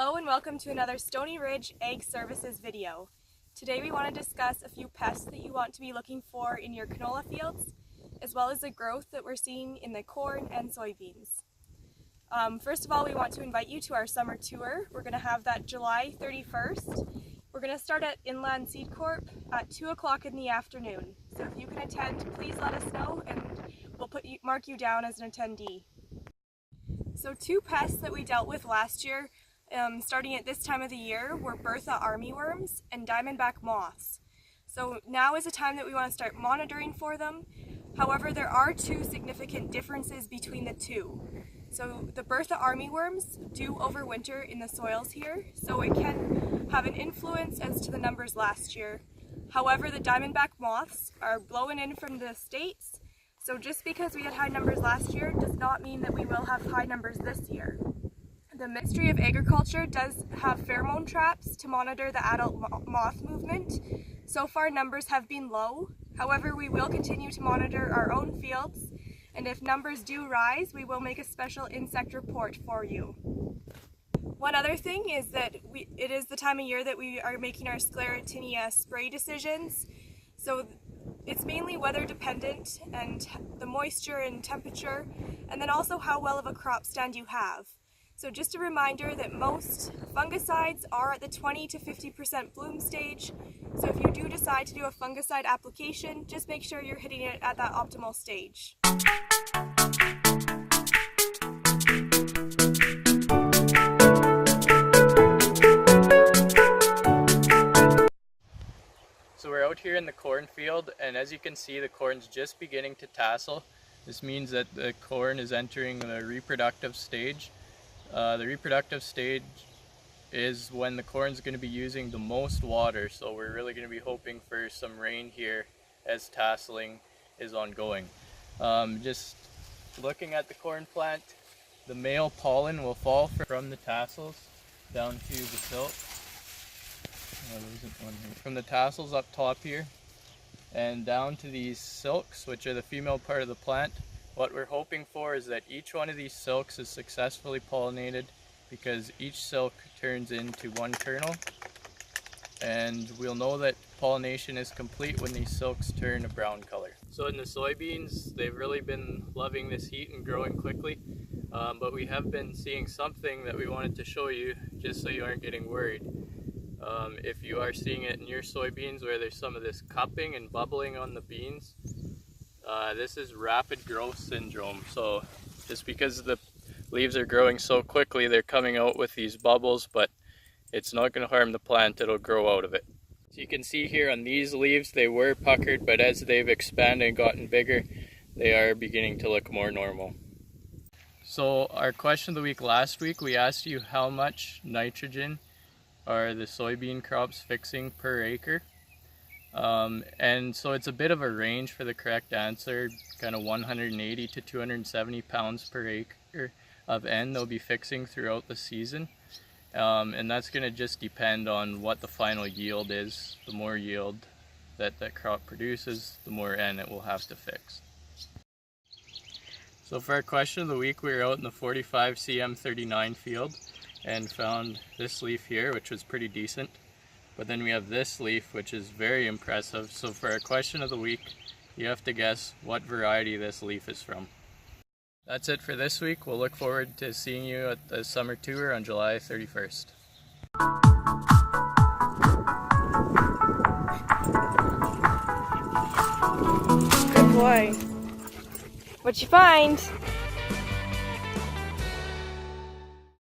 Hello and welcome to another Stony Ridge Ag Services video. Today we want to discuss a few pests that you want to be looking for in your canola fields, as well as the growth that we're seeing in the corn and soybeans. First of all, we want to invite you to our summer tour. We're going to have that July 31st. We're going to start at Inland Seed Corp at 2 o'clock in the afternoon. So if you can attend, please let us know and we'll mark you down as an attendee. So two pests that we dealt with last year, starting at this time of the year, were Bertha armyworms and Diamondback moths. So now is the time that we want to start monitoring for them. However, there are two significant differences between the two. So the Bertha armyworms do overwinter in the soils here, so it can have an influence as to the numbers last year. However, the Diamondback moths are blowing in from the States, so just because we had high numbers last year does not mean that we will have high numbers this year. The Ministry of Agriculture does have pheromone traps to monitor the adult moth movement. So far numbers have been low. However, we will continue to monitor our own fields, and if numbers do rise, we will make a special insect report for you. One other thing is that it is the time of year that we are making our sclerotinia spray decisions. So it's mainly weather dependent and the moisture and temperature, and then also how well of a crop stand you have. So just a reminder that most fungicides are at the 20 to 50% bloom stage. So if you do decide to do a fungicide application, just make sure you're hitting it at that optimal stage. So we're out here in the cornfield, and as you can see, the corn's just beginning to tassel. This means that the corn is entering the reproductive stage. The reproductive stage is when the corn's going to be using the most water, so we're really going to be hoping for some rain here as tasseling is ongoing. Just looking at the corn plant, the male pollen will fall from the tassels down to the silk. Oh, there isn't one here. From the tassels up top here and down to these silks, which are the female part of the plant. What we're hoping for is that each one of these silks is successfully pollinated, because each silk turns into one kernel, and we'll know that pollination is complete when these silks turn a brown color. So in the soybeans, they've really been loving this heat and growing quickly, but we have been seeing something that we wanted to show you just so you aren't getting worried. If you are seeing it in your soybeans where there's some of this cupping and bubbling on the beans, this is rapid growth syndrome. So just because the leaves are growing so quickly, they're coming out with these bubbles, but it's not going to harm the plant, it'll grow out of it. So you can see here on these leaves, they were puckered, but as they've expanded and gotten bigger, they are beginning to look more normal. So our question of the week last week, we asked you how much nitrogen are the soybean crops fixing per acre. And so it's a bit of a range for the correct answer, kind of 180 to 270 pounds per acre of N they'll be fixing throughout the season. And that's going to just depend on what the final yield is. The more yield that crop produces, the more N it will have to fix. So for our question of the week, we were out in the 45 CM39 field and found this leaf here, which was pretty decent. But then we have this leaf, which is very impressive. So for our question of the week, you have to guess what variety this leaf is from. That's it for this week. We'll look forward to seeing you at the summer tour on July 31st. Good boy. What'd you find?